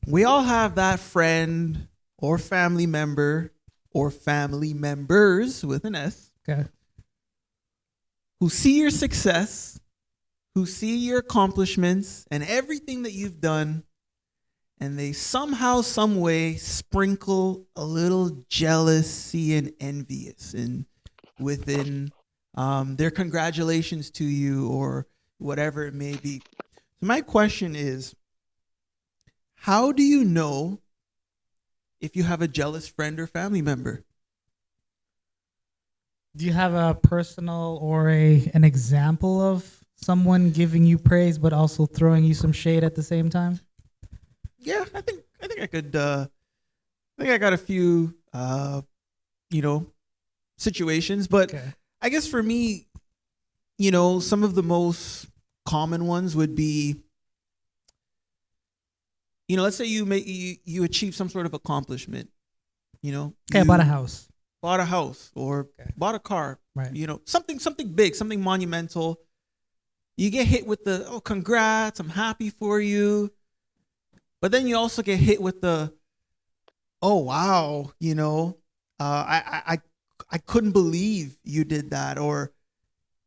We all have that friend or family member or family members with an S Okay. who see your success, who see your accomplishments and everything that you've done, and they somehow, some way sprinkle a little jealousy and envious and within their congratulations to you or whatever it may be. So my question is, how do you know if you have a jealous friend or family member? Do you have a personal or an example of someone giving you praise but also throwing you some shade at the same time? Yeah, I think I could. I think I got a few, you know, situations, but Okay. I guess for me, some of the most common ones would be, let's say you achieve some sort of accomplishment. Okay, I bought a You house. bought a house or Okay. bought a car. Right. Something big, something monumental. You get hit with the congrats, I'm happy for you, but then you also get hit with the oh wow, I couldn't believe you did that, or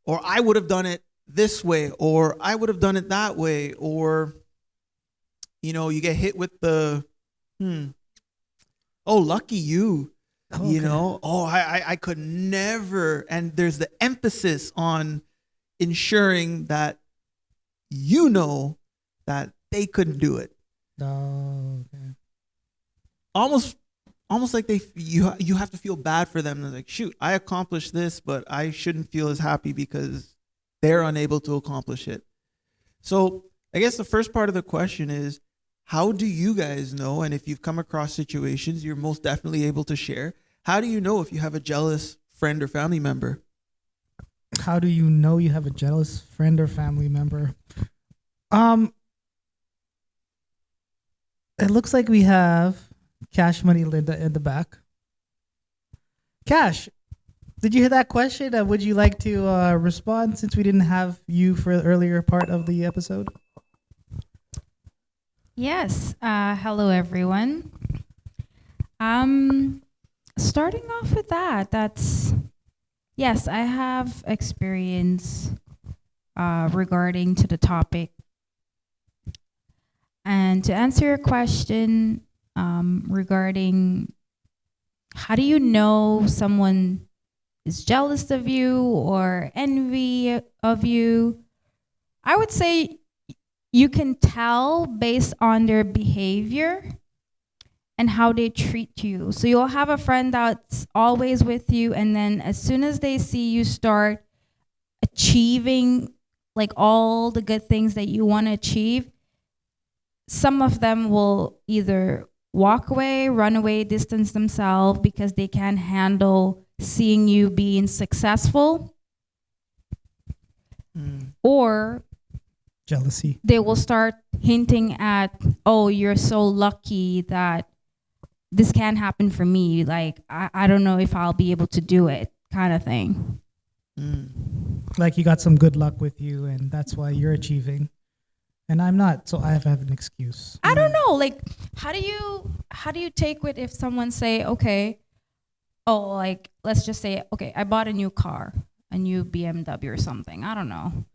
I would have done it this way, or I would have done it that way, or you get hit with the hmm, oh lucky you, Oh, okay. oh I could never, and there's the emphasis on ensuring that that they couldn't do it. Oh, okay. Almost almost like you have to feel bad for them. They're like, shoot, I accomplished this, but I shouldn't feel as happy because they're unable to accomplish it. So I guess the first part of the question is, how do you guys know? And if you've come across situations, you're most definitely able to share. How do you know if you have a jealous friend or family member? How do you know you have a jealous friend or family member? Um, it looks like we have Cash Money Linda in the back. Cash, did you hear that question? Would you like to respond since we didn't have you for the earlier part of the episode? Yes. Hello, everyone. Starting off with that's yes, I have experience regarding to the topic. And to answer your question regarding how do you know someone is jealous of you or envy of you, I would say you can tell based on their behavior and how they treat you. So you'll have a friend that's always with you, and then as soon as they see you start achieving like all the good things that you want to achieve, some of them will either walk away, run away, distance themselves because they can't handle seeing you being successful, or Jealousy. they will start hinting at, oh, you're so lucky that this can't happen for me. Like, I don't know if I'll be able to do it, kind of thing. Like you got some good luck with you, and that's why you're achieving, and I'm not. So I have an excuse. I don't know. Like, how do you take it if someone say, okay, oh, like let's just say, okay, I bought a new car, a new BMW or something. I don't know,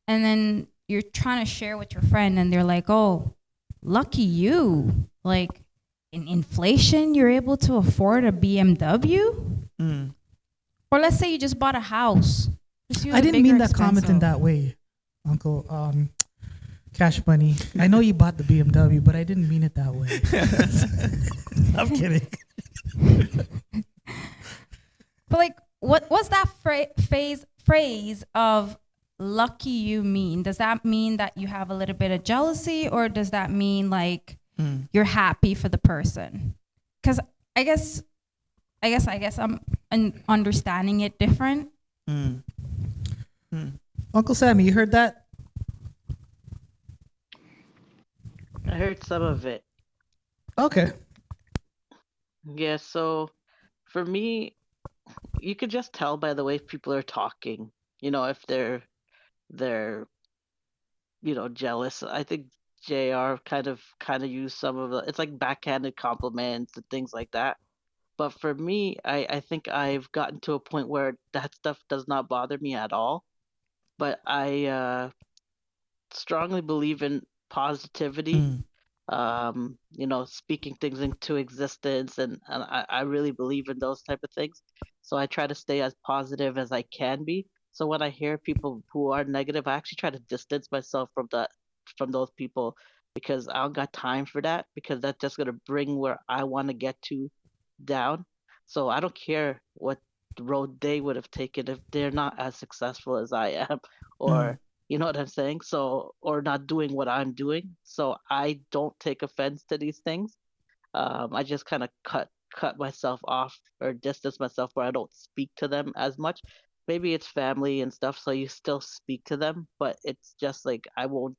and then you're trying to share with your friend, and they're like, oh, lucky you. Like, in inflation, you're able to afford a BMW. Or let's say you just bought a house. I didn't mean that comment in that way, Uncle Cash Money. I know you bought the BMW, but I didn't mean it that way. I'm kidding. But like, what's that phrase of lucky you mean? Does that mean that you have a little bit of jealousy, or does that mean like you're happy for the person? Because I guess I'm understanding it different. Uncle Sammy, you heard that? I heard some of it. Okay. Yeah, so for me, you could just tell by the way people are talking, if they're jealous. I think JR kind of use some of the, it's like backhanded compliments and things like that. But for me, I think I've gotten to a point where that stuff does not bother me at all. But I strongly believe in positivity, Mm. speaking things into existence, and I really believe in those type of things. So I try to stay as positive as I can be. So when I hear people who are negative, I actually try to distance myself from those people, because I don't got time for that, because that's just gonna bring where I want to get to down. So I don't care what road they would have taken if they're not as successful as I am, Mm. or you know what I'm saying? So, or not doing what I'm doing. So I don't take offense to these things. I just kind of cut myself off or distance myself where I don't speak to them as much. Maybe it's family and stuff, so you still speak to them, but it's just like I won't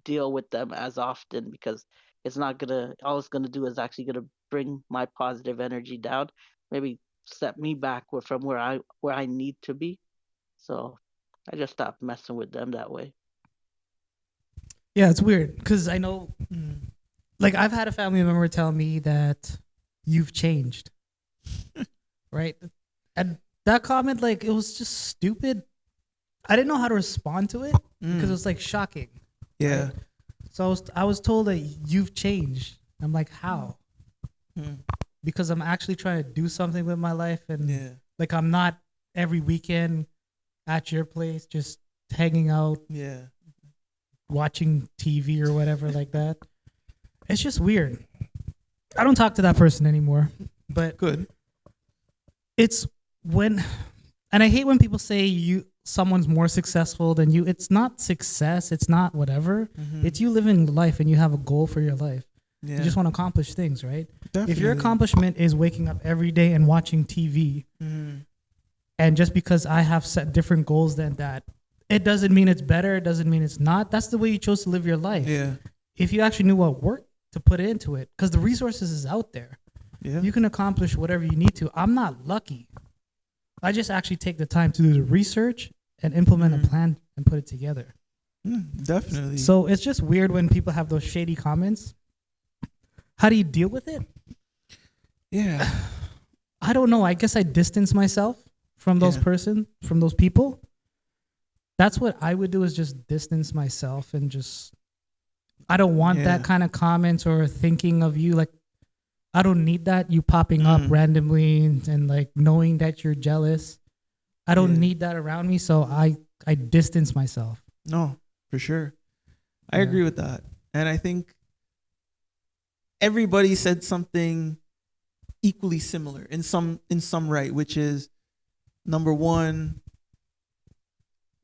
deal with them as often, because it's not gonna, all it's gonna do is actually gonna bring my positive energy down, maybe set me back from where I need to be. So I just stopped messing with them that way. Yeah, it's weird because I know, Mm. like, I've had a family member tell me that you've changed, right? And that comment, like, it was just stupid. I didn't know how to respond to it because it Mm. was like shocking. Yeah. Right? So I was told that you've changed. I'm like, how? Mm. Because I'm actually trying to do something with my life, and Yeah. like I'm not every weekend at your place just hanging out, Yeah. watching TV or whatever like that. It's just weird. I don't talk to that person anymore. But Good. it's when, and I hate when people say someone's more successful than you. It's not success. It's not whatever. Mhm. It's you living life and you have a goal for your life. Yeah. You just want to accomplish things, right? Definitely. If your accomplishment is waking up every day and watching TV, Mhm. and just because I have set different goals than that, it doesn't mean it's better. It doesn't mean it's not. That's the way you chose to live your life. Yeah. If you actually knew what work to put into it, because the resources is out there, Yeah. you can accomplish whatever you need to. I'm not lucky. I just actually take the time to do the research and implement a plan and put it together. Definitely. So it's just weird when people have those shady comments. How do you deal with it? Yeah. I don't know. I guess I distance myself from those Yeah. from those people. That's what I would do, is just distance myself and just, I don't want that Yeah. kind of comments or thinking of you. Like, I don't need that, you popping up randomly and like knowing that you're jealous. I don't Yeah. need that around me. So I distance myself. No, for sure. I Yeah. agree with that. And I think everybody said something equally similar in some right, which is number one,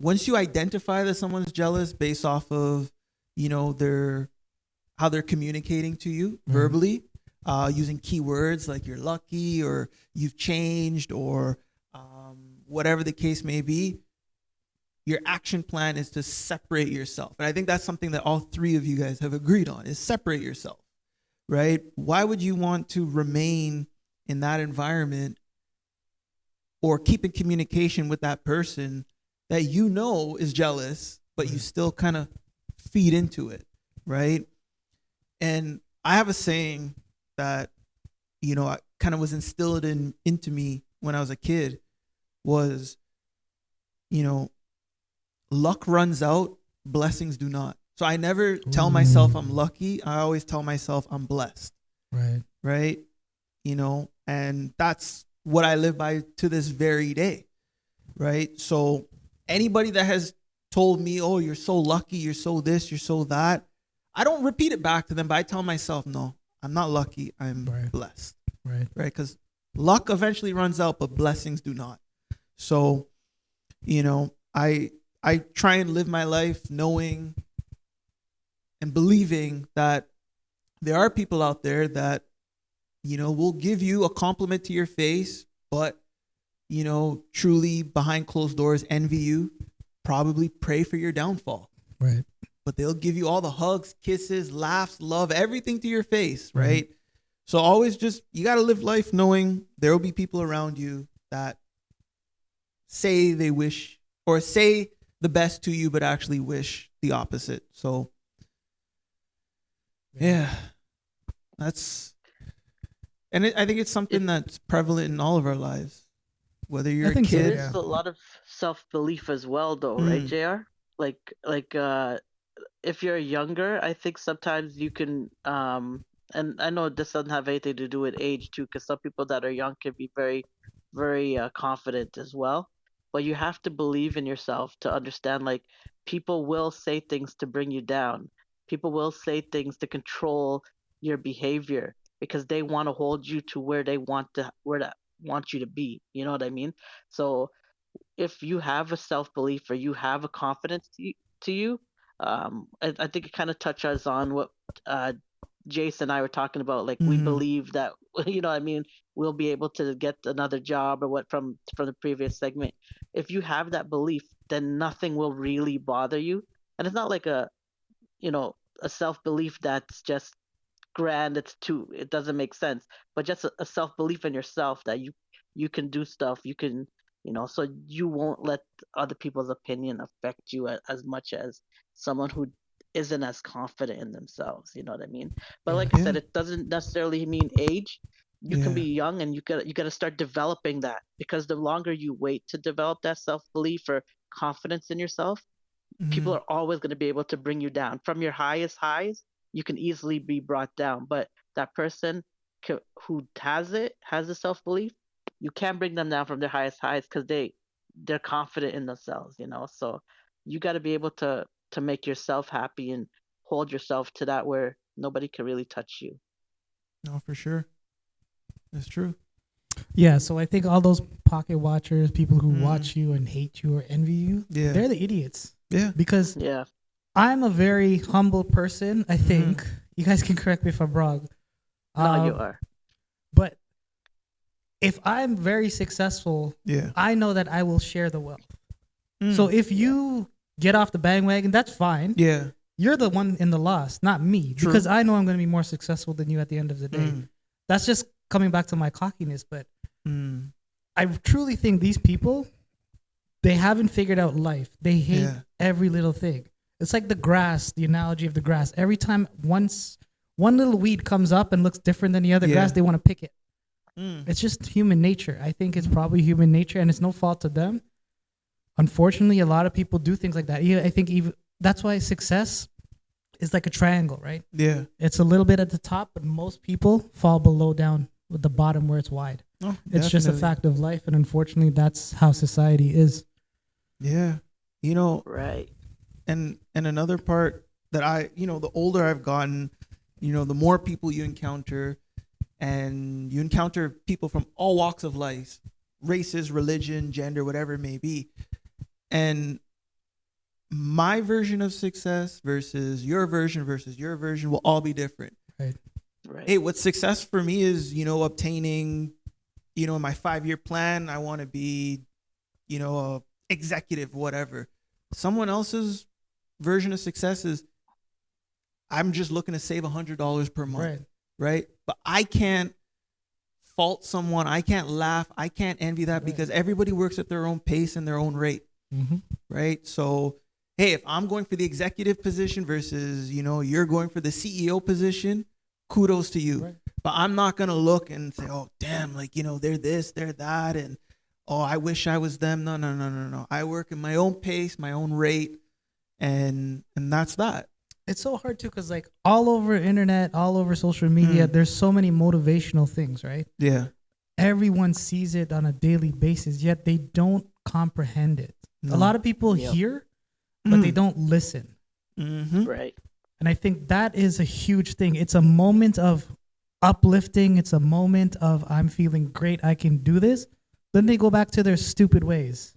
once you identify that someone's jealous based off of, their how they're communicating to you verbally, using keywords like you're lucky or you've changed or whatever the case may be, your action plan is to separate yourself. And I think that's something that all three of you guys have agreed on, is separate yourself, right? Why would you want to remain in that environment or keep in communication with that person that you know is jealous, but you still kind of feed into it, right? And I have a saying that, I kind of was instilled into me when I was a kid was, luck runs out, blessings do not. So I never tell myself I'm lucky. I always tell myself I'm blessed. Right. Right. And that's what I live by to this very day. Right. So anybody that has told me, oh, you're so lucky, you're so this, you're so that, I don't repeat it back to them, but I tell myself, no, I'm not lucky. I'm blessed. Right. Right. Because luck eventually runs out, but blessings do not. So, I try and live my life knowing and believing that there are people out there that, will give you a compliment to your face, but, truly behind closed doors envy you, probably pray for your downfall. Right. But they'll give you all the hugs, kisses, laughs, love, everything to your face, right? So always you got to live life knowing there will be people around you that say they wish or say the best to you, but actually wish the opposite. So Yeah, that's, and I think it's something that's prevalent in all of our lives. Whether you're a think so, It kid, yeah. is a lot of self belief as well, though, right, mm, Jr. Like if you're younger, I think sometimes you can and I know this doesn't have anything to do with age too, because some people that are young can be very, very confident as well. But you have to believe in yourself to understand like people will say things to bring you down. People will say things to control your behavior because they want to hold you to where they want you to be. You know what I mean? So if you have a self belief or you have a confidence to you, I think it kind of touches on what uh, Jace and I were talking about. Like we mm, believe that you know, what I mean, we'll be able to get another job or what from the previous segment. If you have that belief, then nothing will really bother you, and it's not like you know a self belief that's just grand, it doesn't make sense, but just a self belief in yourself that you can do stuff, you can, so you won't let other people's opinion affect you as much as someone who isn't as confident in themselves, you know what I mean? But Yeah. like I yeah, said, it doesn't necessarily mean age. You can yeah, be young and you got to start developing that, because the longer you wait to develop that self belief or confidence in yourself, people mm, are always going to be able to bring you down from your highest highs. You can easily be brought down, but that person who has the self-belief, you can't bring them down from their highest highs because they're confident in themselves, so you got to be able to make yourself happy and hold yourself to that where nobody can really touch you. no, for sure, it's true. Yeah, so I think all those pocket watchers, people who Mm, watch you and hate you or envy you, yeah, they're the idiots. yeah, Because Yeah. I'm a very humble person, I mm, think. You guys can correct me if I'm wrong. No, you Um, are. but if I'm very successful, yeah, I know that I will share the wealth. So mm, if Yeah. you get off the bandwagon, that's fine. yeah, You're the one in the loss, not me, because true. I know I'm going to be more successful than you at the end of the day. Mm, That's just coming back to my cockiness. But mm, I truly think these people, they haven't figured out life. They hate yeah, every little thing. It's like the grass, the analogy of the grass. Every time one little weed comes up and looks different than the other yeah, grass, they want to pick it. mm, It's just human nature. I think it's probably human nature, and it's no fault of them. Unfortunately, a lot of people do things like that. I think even that's why success is like a triangle, right? yeah. It's a little bit at the top, but most people fall below down with the bottom where it's wide. Oh, It's just a definitely. fact of life, and unfortunately, that's how society is. Yeah, you know, Right. and another part that the older I've gotten, the more people you encounter, and you encounter people from all walks of life, races, religion, gender, whatever it may be. And my version of success versus your version will all be different. Right. Right. Hey, what's success for me is, obtaining, my 5-year plan, I want to be, a executive, whatever. Someone else's version of success is, I'm just looking to save $100 per month, Right. right? But I can't fault someone. I can't laugh. I can't envy that, Right. because everybody works at their own pace and their own rate, Mm-hmm. right? So, hey, if I'm going for the executive position versus, you're going for the CEO position, kudos to you. Right. But I'm not going to look and say, oh, damn, like, they're this, they're that. And, oh, I wish I was them. No, no, no, no, no. I work in my own pace, my own rate. And that's that. It's so hard too, because like all over internet, all over social media, there's so many motivational things, right? Yeah. Everyone sees it on a daily basis, yet they don't comprehend it. No. A lot of people Yep. hear, but they don't listen. Mm-hmm. Right. And I think that is a huge thing. It's a moment of uplifting. It's a moment of I'm feeling great. I can do this. Then they go back to their stupid ways.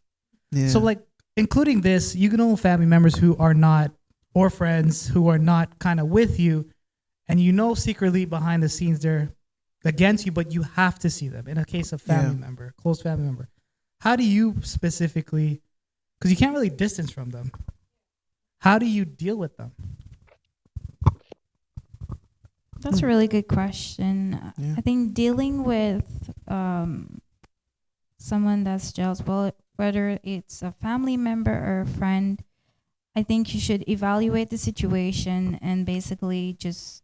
Yeah. So like including this, you can know family members who are not, or friends who are not kind of with you, and secretly behind the scenes they're against you, but you have to see them. In a case of family member, close family member, how do you specifically, because you can't really distance from them, how do you deal with them? That's a really good question. Yeah. I think dealing with someone that's jealous, well, whether it's a family member or a friend, I think you should evaluate the situation and basically just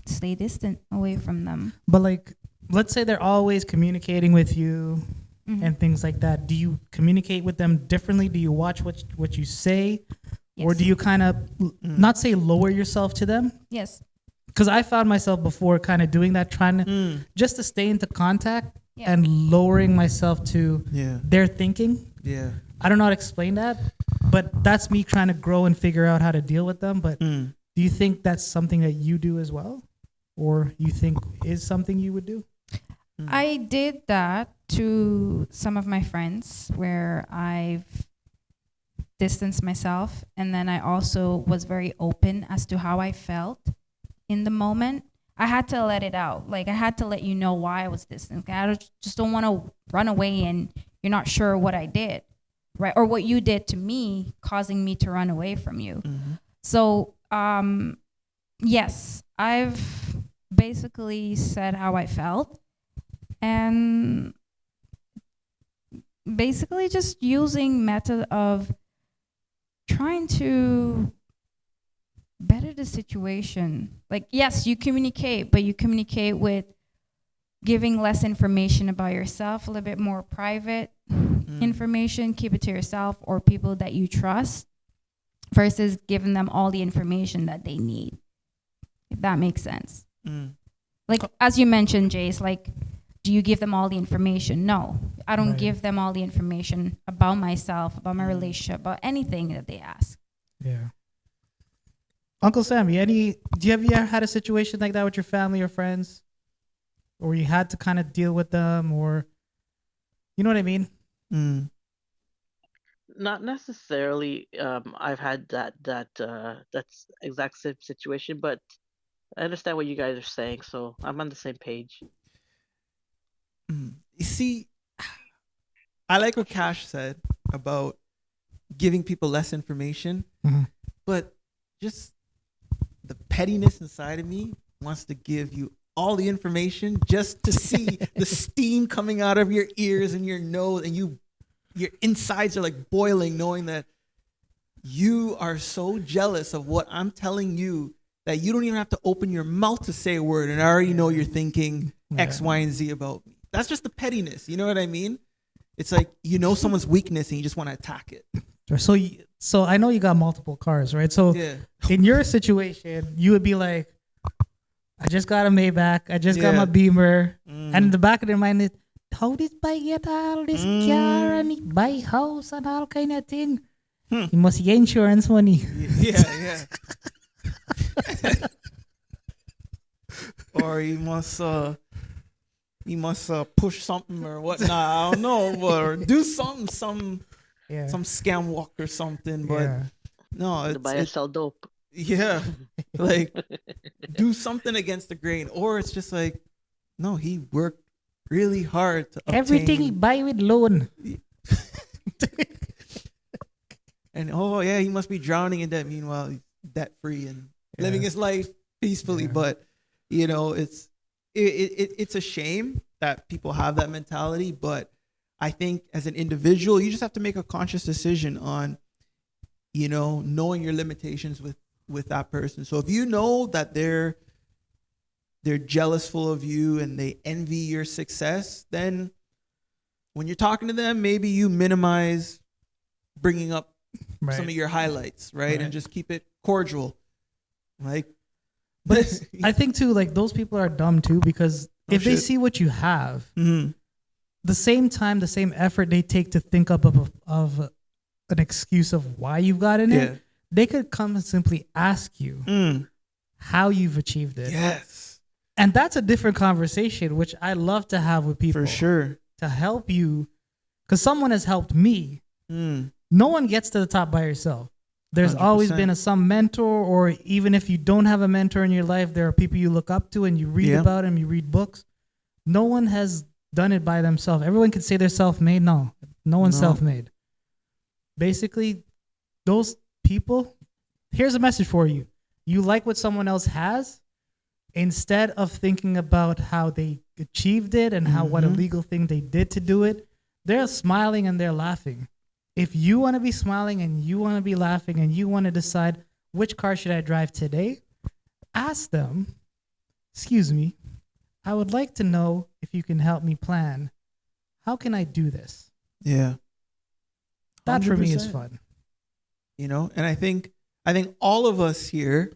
stay distant away from them. But like, let's say they're always communicating with you Mhm. and things like that. Do you communicate with them differently? Do you watch what you say, or Yes. do you kind of not say lower yourself to them? Yes. Because I found myself before kind of doing that, trying to just to stay into contact Yeah. and lowering myself to Yeah. their thinking. Yeah. I don't know how to explain that, but that's me trying to grow and figure out how to deal with them. But do you think that's something that you do as well, or you think is something you would do? I did that to some of my friends where I've distanced myself, and then I also was very open as to how I felt in the moment. I had to let it out. Like, I had to let you know why I was distant. Just don't want to run away and you're not sure what I did, right? Or what you did to me, causing me to run away from you. So, yes, I've basically said how I felt, and basically just using method of trying to better the situation. Like, yes, you communicate, but you communicate with giving less information about yourself, a little bit more private information, keep it to yourself or people that you trust, versus giving them all the information that they need, if that makes sense. Like, as you mentioned, Jace, like, do you give them all the information? No, I don't Right. give them all the information about myself, about my relationship, about anything that they ask. Yeah. Uncle Sammy, have you ever had a situation like that with your family or friends, or you had to kind of deal with them, or you know what I mean? Not necessarily. I've had that's exact same situation, but I understand what you guys are saying, so I'm on the same page. You see, I like what Cash said about giving people less information, but just the pettiness inside of me wants to give you all the information just to see the steam coming out of your ears and your nose, and your insides are like boiling, knowing that you are so jealous of what I'm telling you that you don't even have to open your mouth to say a word, and I already know you're thinking X, Y, and Z about me. That's just the pettiness. You know what I mean? It's like, someone's weakness and you just want to attack it. So I know you got multiple cars, right? So Yeah. in your situation, you would be like, I just got a Maybach, I just got my Beamer, and in the back of their mind is, how did I get all this car and buy house and all kind of thing? You must get insurance money. Yeah. Or he must push something or whatnot. I don't know, or do some scam walk or something. But no, To buy and sell dope. yeah, like do something against the grain, or it's just like, no, he worked really hard to Everything he buy with loan. And he must be drowning in debt. Meanwhile, he's debt free and living his life peacefully. But it's a shame that people have that mentality. But I think as an individual, you just have to make a conscious decision on, knowing your limitations with that person. So if you know that they're jealousful of you and they envy your success, then when you're talking to them, maybe you minimize bringing up some of your highlights, right? And just keep it cordial. Like, but I think too, like, those people are dumb too, because if they see what you have, the same time, the same effort they take to think up of an excuse of why you've gotten it, they could come and simply ask you how you've achieved it. Yes. And that's a different conversation, which I love to have with people. For sure. To help you, because someone has helped me. No one gets to the top by yourself. There's 100%. always been some mentor, or even if you don't have a mentor in your life, there are people you look up to and you read about them, you read books. No one has done it by themselves. Everyone can say they're self-made. No one's self-made. Basically, those people, here's a message for you. You like what someone else has, instead of thinking about how they achieved it and what illegal thing they did to do it, they're smiling and they're laughing. If you want to be smiling and you want to be laughing and you want to decide which car should I drive today, ask them, excuse me, I would like to know if you can help me plan. How can I do this? Yeah. That for me is 100%. fun. You know, and I think all of us here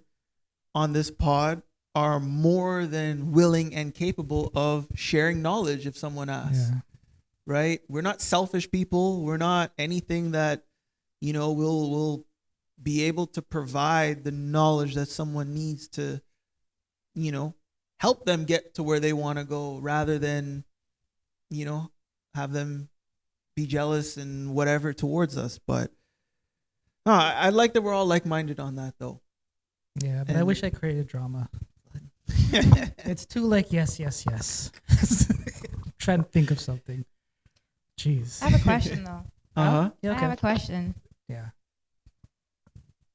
on this pod are more than willing and capable of sharing knowledge if someone asks. Yeah. Right? We're not selfish people. We're not anything that, you know, will be able to provide the knowledge that someone needs to, you know, help them get to where they want to go rather than, you know, have them be jealous and whatever towards us. But no, I like that we're all like-minded on that though. Yeah, but I And- wish I created drama. It's too like yes. Trying to think of something. Jeez. I have a question though. Uh-huh. Yeah, I have okay. a question. Yeah.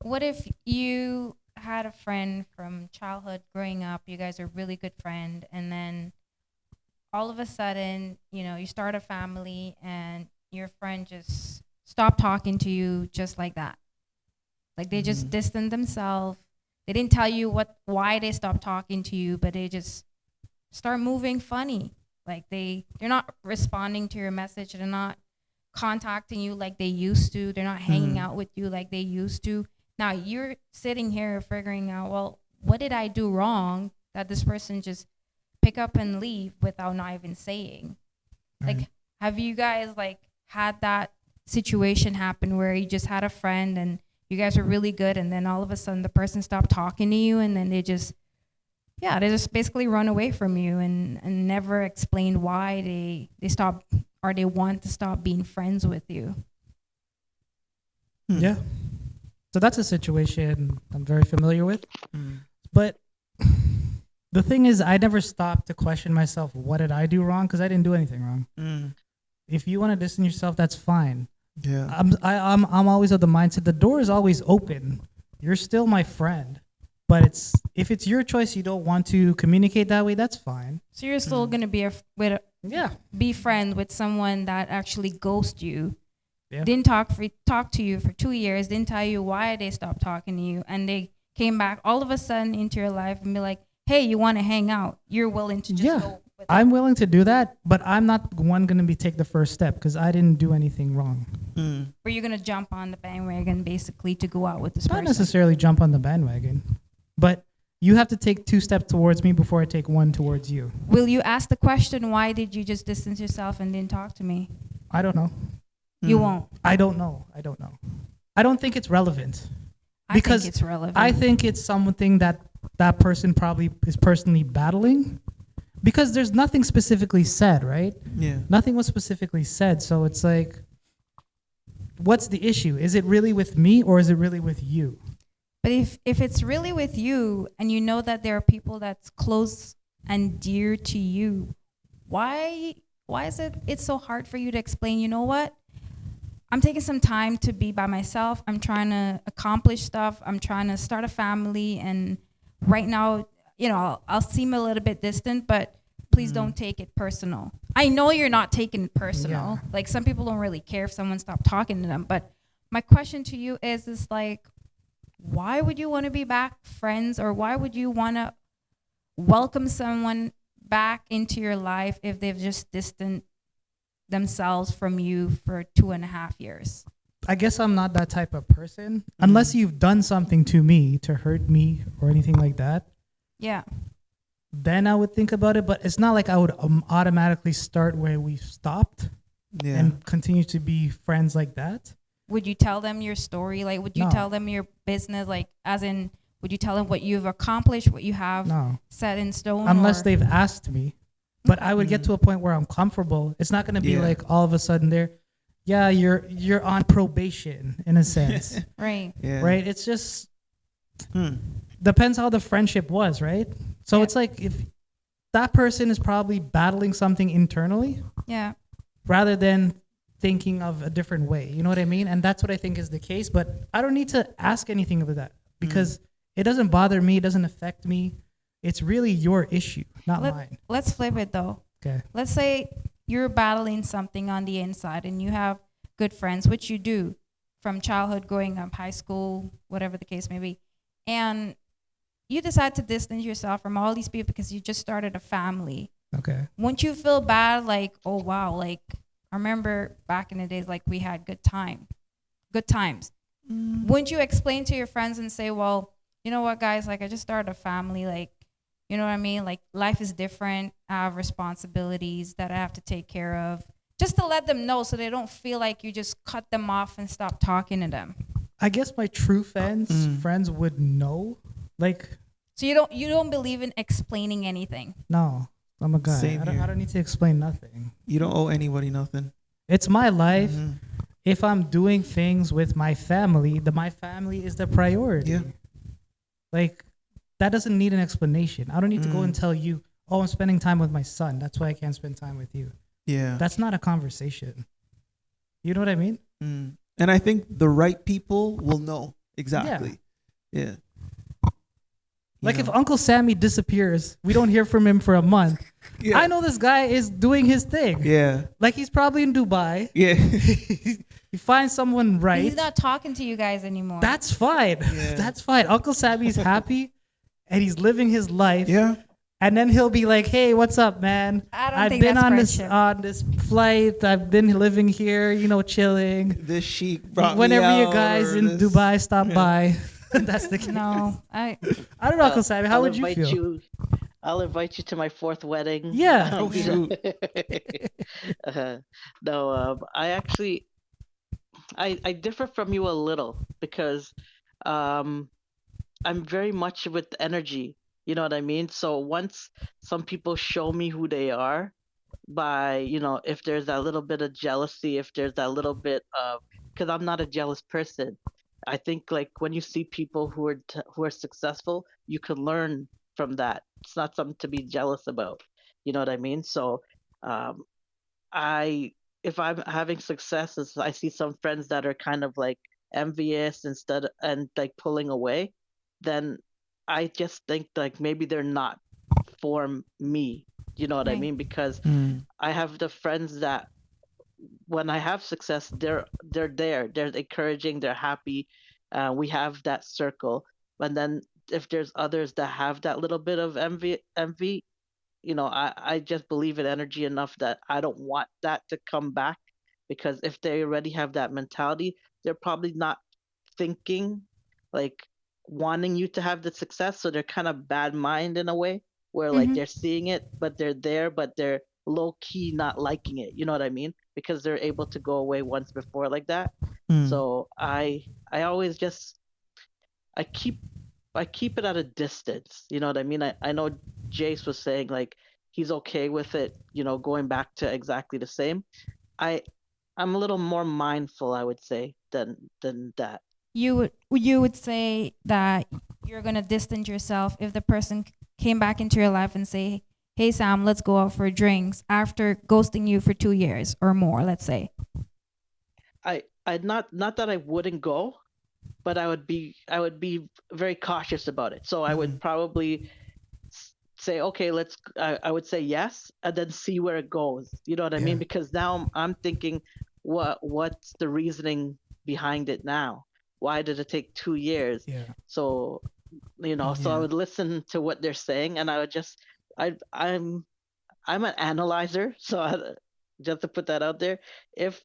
What if you had a friend from childhood growing up, you guys are really good friend, and then all of a sudden, you know, you start a family and your friend just stopped talking to you just like that. Like they just Mhm. distanced themselves. They didn't tell you why they stopped talking to you, but they just start moving funny. Like they're not responding to your message. They're not contacting you like they used to. They're not hanging Mhm. out with you like they used to. Now you're sitting here figuring out, well, what did I do wrong that this person just pick up and leave without not even saying? Right. Like, have you guys like had that situation happen where you just had a friend and you guys were really good, and then all of a sudden the person stopped talking to you, and then they just basically run away from you and never explained why they stopped or they want to stop being friends with you? Hmm. Yeah. So that's a situation I'm very familiar with. Mm. But the thing is, I never stopped to question myself, what did I do wrong? Because I didn't do anything wrong. Mm. If you want to distance yourself, that's fine. Yeah. I'm always of the mindset the door is always open. You're still my friend. But if it's your choice, you don't want to communicate that way, that's fine. So you're still gonna be Yeah. be friends with someone that actually ghosted you, Yeah. didn't talk to you for 2 years, didn't tell you why they stopped talking to you, and they came back all of a sudden into your life and be like, hey, you want to hang out? You're willing to just Yeah. go with I'm willing to do that, but I'm not one going to take the first step because I didn't do anything wrong. Mm. Or you're gonna jump on the bandwagon basically to go out with this Not person? necessarily jump on the bandwagon, but you have to take 2 steps towards me before I take 1 towards you. Will you ask the question, why did you just distance yourself and didn't talk to me? I don't know. You Mm. won't. I don't know. I don't think it's relevant. I Because think it's relevant. I think it's something that person probably is personally battling because there's nothing specifically said, right? Yeah. Nothing was specifically said. So it's like, what's the issue? Is it really with me or is it really with you? But if it's really with you and you know that there are people that's close and dear to you, why is it's so hard for you to explain, you know what? I'm taking some time to be by myself. I'm trying to accomplish stuff. I'm trying to start a family, and right now, you know, I'll seem a little bit distant, but please don't take it personal. I know you're not taking it personal. Yeah. Like some people don't really care if someone stopped talking to them, but my question to you is like, why would you want to be back friends, or why would you want to welcome someone back into your life if they've just distanced themselves from you for 2.5 years? I guess I'm not that type of person. Unless you've done something to me to hurt me or anything like that, Yeah. then I would think about it. But it's not like I would automatically start where we stopped Yeah. and continue to be friends like that. Would you tell them your story? Like, would you No. tell them your business? Like, as in, would you tell them what you've accomplished, what you have No. set in stone? Unless or- they've asked me. But I would get to a point where I'm comfortable. It's not going to be Yeah. like all of a sudden you're on probation in a sense, Right. Yeah. right? It's just Hmm. depends how the friendship was, right? So Yeah. it's like if that person is probably battling something internally Yeah. rather than thinking of a different way. You know what I mean? And that's what I think is the case. But I don't need to ask anything about that because it doesn't bother me. It doesn't affect me. It's really your issue, not mine. Let's flip it though. Okay. Let's say you're battling something on the inside and you have good friends, which you do from childhood, growing up, high school, whatever the case may be. And you decide to distance yourself from all these people because you just started a family. Okay. Wouldn't you feel bad? Like, oh wow, like I remember back in the days, like we had good times. Wouldn't you explain to your friends and say, well, you know what, guys, like I just started a family, like, you know what I mean? Like life is different. I have responsibilities that I have to take care of. Just to let them know so they don't feel like you just cut them off and stop talking to them. I guess my true friends would know. Like, So you don't believe in explaining anything. no, I'm a guy. Same I here. don't need to explain nothing. You don't owe anybody nothing. It's my life. Mhm. If I'm doing things with my family, my family is the priority. Yeah. Like, that doesn't need an explanation. I don't need to go Mm. and tell you, oh, I'm spending time with my son. That's why I can't spend time with you. Yeah. That's not a conversation. You know what I mean? Mm. And I think the right people will know exactly. Yeah. Like if Uncle Sammy disappears, we don't hear from him for a month. Yeah. I know this guy is doing his thing. Yeah. Like he's probably in Dubai. Yeah. He finds someone right. He's not talking to you guys anymore. That's fine. Yeah. That's fine. Uncle Sammy's happy and he's living his life. Yeah. And then he'll be like, "Hey, what's up, man? I don't I've think been that's on this flight. I've been living here, chilling. This sheik brought Whenever me you out, guys or in this- Dubai, stop by." That's the case. no, I don't know, Uncle Sammy. How I'll would you invite feel? I'll invite you to my 4th wedding. Yeah. Oh, shoot. No, I actually, I differ from you a little because I'm very much with energy. You know what I mean? So once some people show me who they are by, if there's that little bit of jealousy, if there's that little bit of, because I'm not a jealous person. I think like when you see people who are successful, you can learn from that. It's not something to be jealous about. You know what I mean? So, um, I if I'm having successes, I see some friends that are kind of like envious and like pulling away, then I just think like maybe they're not for me. You know what I Right. mean? Because Mm. I have the friends that when I have success, they're there, they're encouraging, they're happy. We have that circle, and then if there's others that have that little bit of envy, I just believe in energy enough that I don't want that to come back because if they already have that mentality, they're probably not thinking like wanting you to have the success. So they're kind of bad mind in a way where like Mhm. they're seeing it, but they're there, but they're low key not liking it. You know what I mean? Because they're able to go away once before like that. Mm. So I always just I keep I keep it at a distance. You know what I mean? I know Jace was saying like he's okay with it, going back to exactly the same. I I'm a little more mindful, I would say, than that. You would say that you're gonna distance yourself if the person came back into your life and say, "Hey Sam, let's go out for drinks," after ghosting you for 2 years or more, let's say. I not that I wouldn't go, but I would be very cautious about it. So I would probably say, okay, I would say yes, and then see where it goes. You know what I mean? Yeah. Because now I'm thinking, what's the reasoning behind it now? Why did it take 2 years? Yeah. So so I Yeah. would listen to what they're saying, and I would just I'm an analyzer, so just to put that out there, if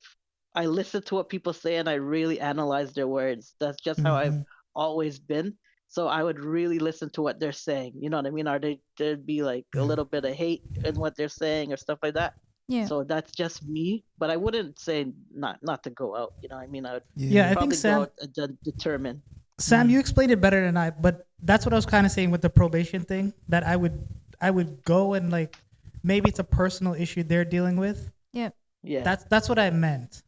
I listen to what people say and I really analyze their words, that's just how I've Mhm. always been. So I would really listen to what they're saying. You know what I mean? Are there'd be like a Yeah. little bit of hate in what they're saying or stuff like that. Yeah. So that's just me, but I wouldn't say not to go out. You know what I mean? I would Yeah, I think probably Sam go out and determine. Sam, you explained it better than I, but that's what I was kind of saying with the probation thing, that I would go and like maybe it's a personal issue they're dealing with. Yeah. Yeah. That's what I meant.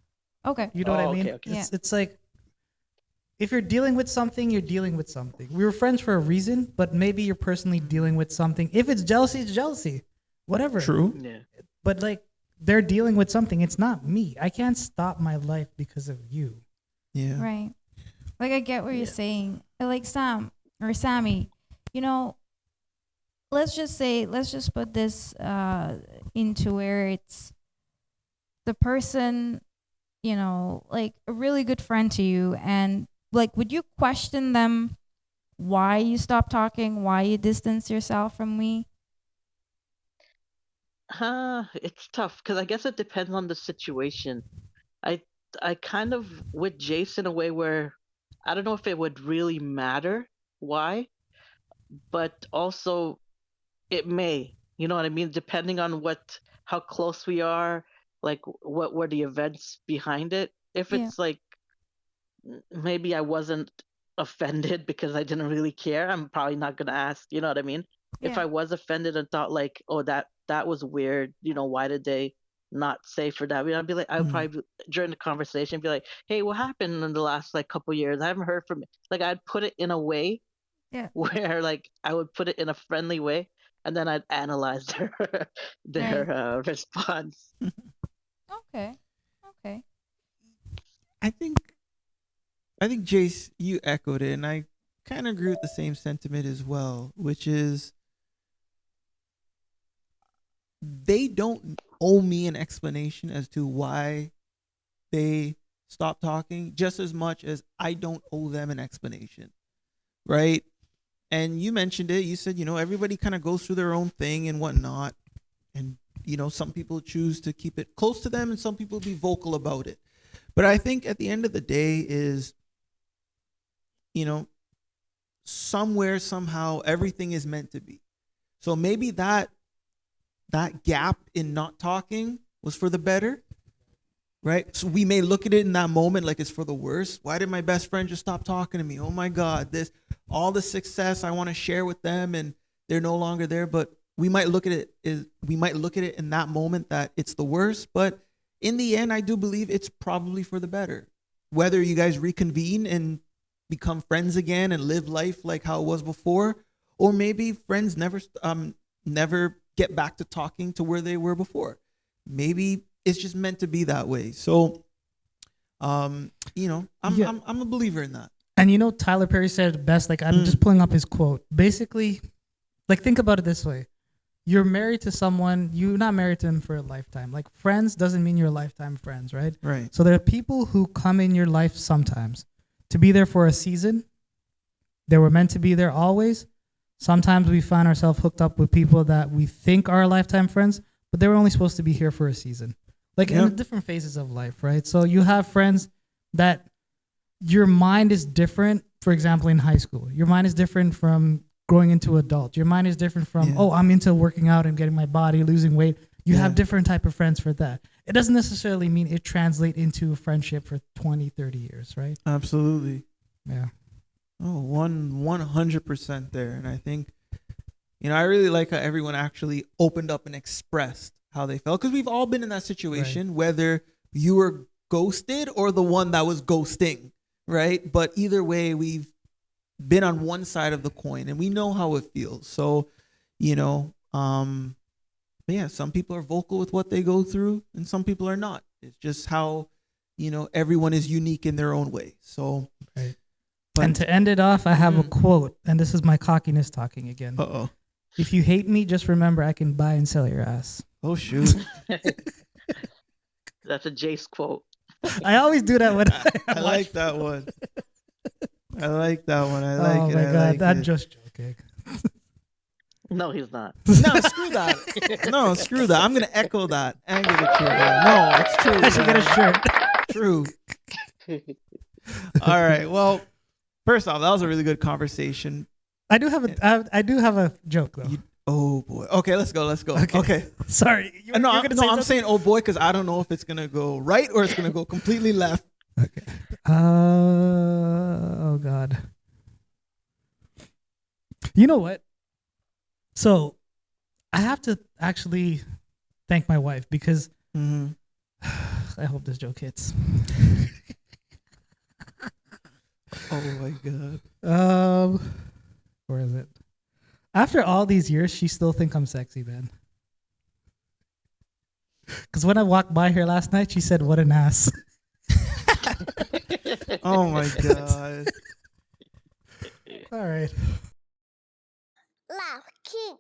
Okay. You know what I Oh, mean? okay, okay. It's like if you're dealing with something, you're dealing with something. We were friends for a reason, but maybe you're personally dealing with something. If it's jealousy, it's jealousy. Whatever. True. Yeah. But like they're dealing with something. It's not me. I can't stop my life because of you. Yeah. Right. Like I get what you're saying. Like Sam or Sammy, you know, let's just put this into where it's the person, like a really good friend to you, and like would you question them why you stop talking, why you distance yourself from me? It's tough because I guess it depends on the situation. I I kind of with Jace in a way where I don't know if it would really matter why, but also it may. You know what I mean? Depending on how close we are, like what were the events behind it. If Yeah. it's like maybe I wasn't offended because I didn't really care, I'm probably not gonna ask. You know what I mean? If Yeah. I was offended and thought like, oh, that was weird. Why did they not say for that? I mean, I'd be like, I would Mm. probably during the conversation be like, hey, what happened in the last like couple years? I haven't heard from. Like, I'd put it in a way Yeah. where like I would put it in a friendly way, and then I'd analyze their Right. their response. Okay. Okay. I think Jace, you echoed it, and I kind of agree with the same sentiment as well, which is they don't owe me an explanation as to why they stopped talking, just as much as I don't owe them an explanation, right? And you mentioned it. You said, everybody kind of goes through their own thing and whatnot. And, some people choose to keep it close to them and some people be vocal about it. But I think at the end of the day is, you know, somewhere, somehow, everything is meant to be. So maybe that gap in not talking was for the better, right? So we may look at it in that moment like it's for the worst. Why did my best friend just stop talking to me? Oh my God, all the success I want to share with them and they're no longer there. But we might look at it in that moment that it's the worst. But in the end, I do believe it's probably for the better. Whether you guys reconvene and become friends again and live life like how it was before, or maybe friends never get back to talking to where they were before. Maybe it's just meant to be that way. So, I'm a believer in that. And Tyler Perry said it best. Like, I'm just pulling up his quote. Basically, like, think about it this way. You're married to someone, you're not married to them for a lifetime. Like, friends doesn't mean you're lifetime friends, right? Right. So there are people who come in your life sometimes to be there for a season. They were meant to be there always. Sometimes we find ourselves hooked up with people that we think are lifetime friends, but they were only supposed to be here for a season. Like, in the different phases of life, right? So you have friends that your mind is different. For example, in high school, your mind is different from growing into adult. Your mind is different from, I'm into working out and getting my body, losing weight. You have different type of friends for that. It doesn't necessarily mean it translates into a friendship for 20, 30 years, right? Absolutely. Yeah. Oh, 100% there. And I think, I really like how everyone actually opened up and expressed how they felt. Because we've all been in that situation, whether you were ghosted or the one that was ghosting, right? But either way, we've been on one side of the coin and we know how it feels. So, some people are vocal with what they go through and some people are not. It's just how, everyone is unique in their own way. So, right. And to end it off, I have a quote, and this is my cockiness talking again. Uh-oh. If you hate me, just remember I can buy and sell your ass. Oh, shoot. That's a Jace quote. I always do that when I like that one. I like that one. I like it. Oh my God, I'm just joking. No, he's not. No, screw that. No, screw that. I'm gonna echo that and give it to you. No, it's true. I should get a shirt. True. All right. Well, first off, that was a really good conversation. I do have a joke though. Oh boy. Okay, let's go. Okay. Sorry. I'm saying oh boy because I don't know if it's gonna go right or it's gonna go completely left. Okay. Oh God. You know what? So I have to actually thank my wife because I hope this joke hits. Oh my God. Where is it? After all these years, she still think I'm sexy, man. Because when I walked by her last night, she said, "What an ass." Oh my God. All right. Laugh, keep